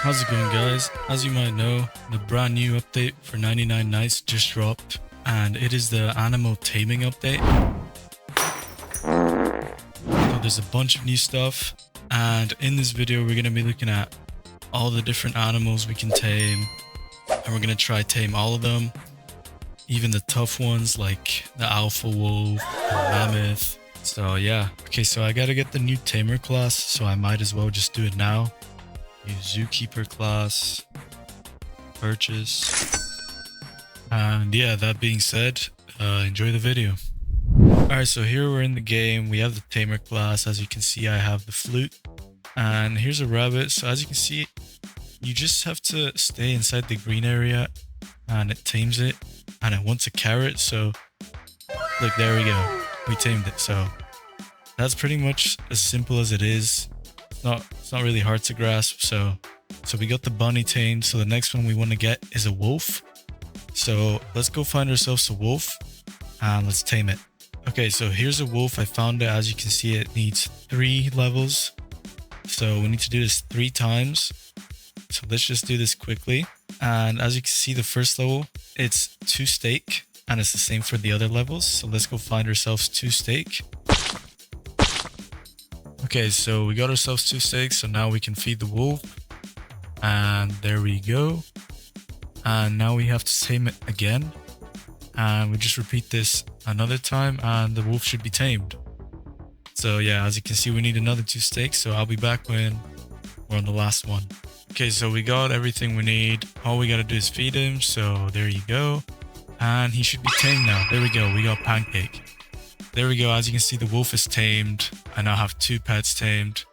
How's it going, guys? As you might know, the brand new update for 99 Nights just dropped, and it is the animal taming update. So there's a bunch of new stuff, and in this video we're going to be looking at all the different animals we can tame, and we're going to try tame all of them, even the tough ones like the alpha wolf or mammoth. So yeah, okay, so I gotta get the new tamer class, so I might as well just do it now. Use Zookeeper class, purchase, and yeah, that being said, enjoy the video. Alright, so here we're in the game. We have the tamer class. As you can see, I have the flute, and here's a rabbit. So as you can see, you just have to stay inside the green area and it tames it, and it wants a carrot. So look, there we go, we tamed it. So that's pretty much as simple as it is. It's not really hard to grasp. So we got the bunny tamed. So the next one we want to get is a wolf. So let's go find ourselves a wolf and let's tame it. Okay, so here's a wolf. I found it. As you can see, it needs 3 levels. So we need to do this 3 times. So let's just do this quickly. And as you can see, the first level, it's 2 steak, and it's the same for the other levels. So let's go find ourselves 2 steak. Okay, so we got ourselves 2 steaks, so now we can feed the wolf. And there we go. And now we have to tame it again. And we just repeat this another time and the wolf should be tamed. So yeah, as you can see, we need another 2 steaks, so I'll be back when we're on the last one. Okay, so we got everything we need. All we gotta do is feed him, so there you go. And he should be tamed now. There we go, we got Pancake. There we go, as you can see, the wolf is tamed. I now have 2 pets tamed.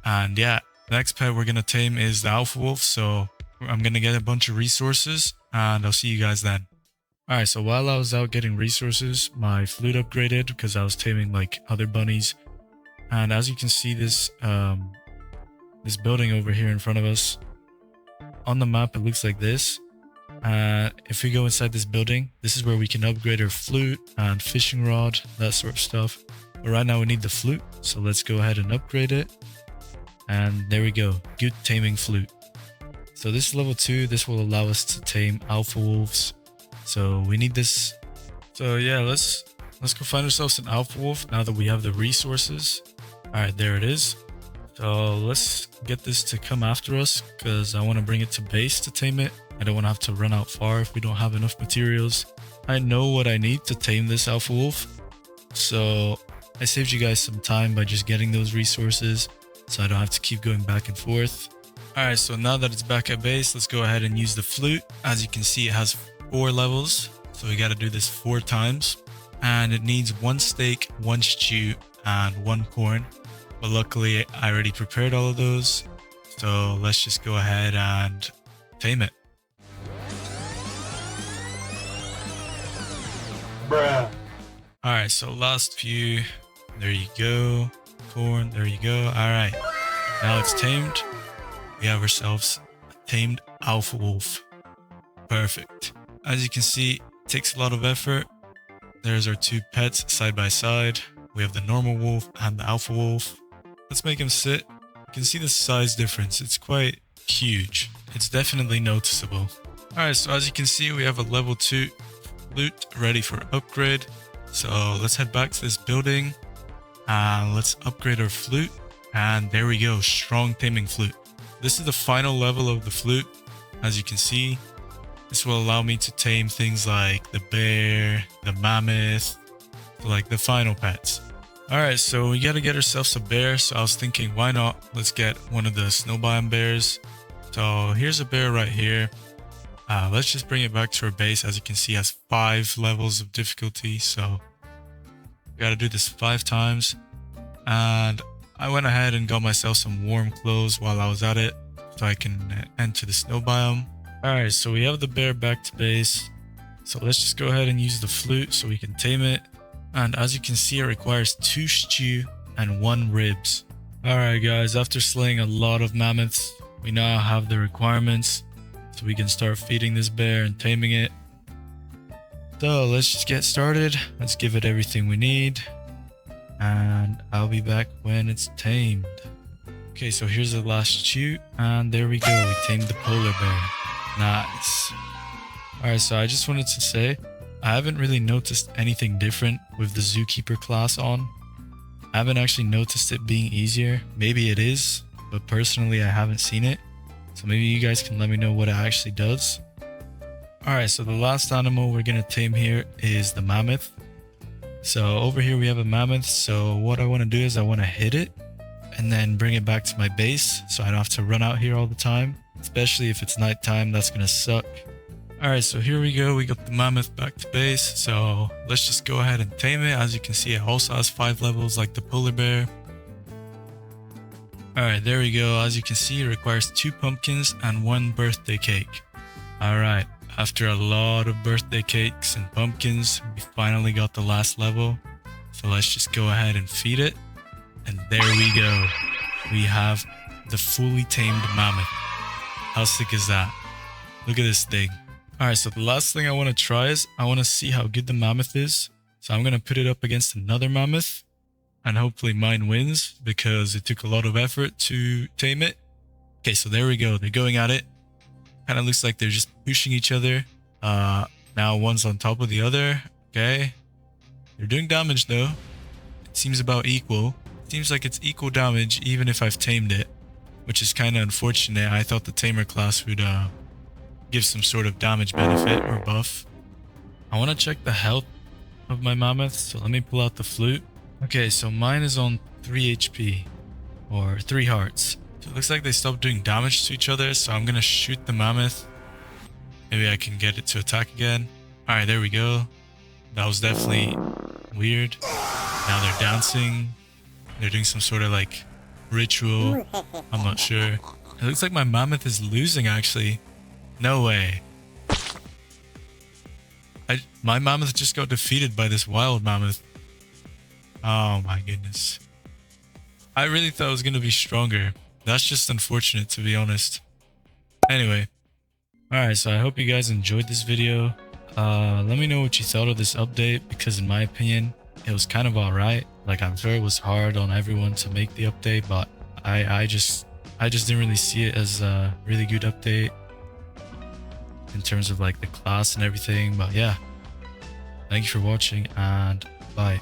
And yeah, the next pet we're gonna tame is the alpha wolf, so I'm gonna get a bunch of resources and I'll see you guys then. Alright, so while I was out getting resources, my flute upgraded because I was taming like other bunnies. And as you can see, this building over here in front of us, on the map it looks like this. If we go inside this building, this is where we can upgrade our flute and fishing rod, that sort of stuff. But right now we need the flute, so let's go ahead and upgrade it. And there we go, good taming flute. So this is level 2, this will allow us to tame alpha wolves. So we need this. So yeah, let's go find ourselves an alpha wolf now that we have the resources. Alright, there it is. So let's get this to come after us because I want to bring it to base to tame it. I don't want to have to run out far if we don't have enough materials. I know what I need to tame this alpha wolf, so I saved you guys some time by just getting those resources so I don't have to keep going back and forth. Alright, so now that it's back at base, let's go ahead and use the flute. As you can see, it has 4 levels, so we got to do this 4 times. And it needs 1 steak, 1 stew, and 1 corn. But luckily, I already prepared all of those. So let's just go ahead and tame it. Bruh. Alright, so last few. There you go. Corn, there you go. Alright, now it's tamed. We have ourselves a tamed alpha wolf. Perfect. As you can see, it takes a lot of effort. There's our 2 pets side by side. We have the normal wolf and the alpha wolf. Let's make him sit. You can see the size difference. It's quite huge. It's definitely noticeable. Alright, so as you can see, we have a level 2 flute ready for upgrade. So let's head back to this building and let's upgrade our flute. And there we go, strong taming flute. This is the final level of the flute. As you can see, this will allow me to tame things like the bear, the mammoth, like the final pets. Alright, so we gotta get ourselves a bear, so I was thinking, why not? Let's get one of the snow biome bears. So here's a bear right here. Let's just bring it back to our base. As you can see, it has 5 levels of difficulty, so we gotta do this 5 times. And I went ahead and got myself some warm clothes while I was at it, so I can enter the snow biome. Alright, so we have the bear back to base. So let's just go ahead and use the flute so we can tame it. And as you can see, it requires 2 stew and 1 ribs. Alright guys, after slaying a lot of mammoths, we now have the requirements. So we can start feeding this bear and taming it. So let's just get started. Let's give it everything we need. And I'll be back when it's tamed. Okay, so here's the last shoot, and there we go. We tamed the polar bear. Nice. Alright, so I just wanted to say, I haven't really noticed anything different with the Zookeeper class on. I haven't actually noticed it being easier. Maybe it is, but personally I haven't seen it. So maybe you guys can let me know what it actually does. Alright, so the last animal we're gonna tame here is the mammoth. So over here we have a mammoth, so what I want to do is I want to hit it and then bring it back to my base so I don't have to run out here all the time, especially if it's nighttime. That's gonna suck. Alright, so here we go. We got the mammoth back to base, so let's just go ahead and tame it. As you can see, it also has 5 levels like the polar bear. Alright, there we go. As you can see, it requires 2 pumpkins and 1 birthday cake. Alright, after a lot of birthday cakes and pumpkins, we finally got the last level. So let's just go ahead and feed it. And there we go. We have the fully tamed mammoth. How sick is that? Look at this thing. Alright, so the last thing I want to try is I want to see how good the mammoth is. So I'm going to put it up against another mammoth. And hopefully mine wins because it took a lot of effort to tame it. Okay, so there we go. They're going at it. Kind of looks like they're just pushing each other. Now one's on top of the other. Okay. They're doing damage though. It seems about equal. Seems like it's equal damage even if I've tamed it, which is kind of unfortunate. I thought the tamer class would give some sort of damage benefit or buff. I want to check the health of my mammoth, so let me pull out the flute. Okay, so mine is on 3 HP or 3 hearts. So it looks like they stopped doing damage to each other, so I'm gonna shoot the mammoth. Maybe I can get it to attack again. Alright, there we go. That was definitely weird. Now they're dancing. They're doing some sort of like ritual. I'm not sure. It looks like my mammoth is losing actually. No way. My mammoth just got defeated by this wild mammoth. Oh my goodness. I really thought it was going to be stronger. That's just unfortunate to be honest. Anyway. Alright, so I hope you guys enjoyed this video. Let me know what you thought of this update because in my opinion, it was kind of alright. Like I'm sure it was hard on everyone to make the update, but I just didn't really see it as a really good update in terms of like the class and everything. But yeah, thank you for watching and bye.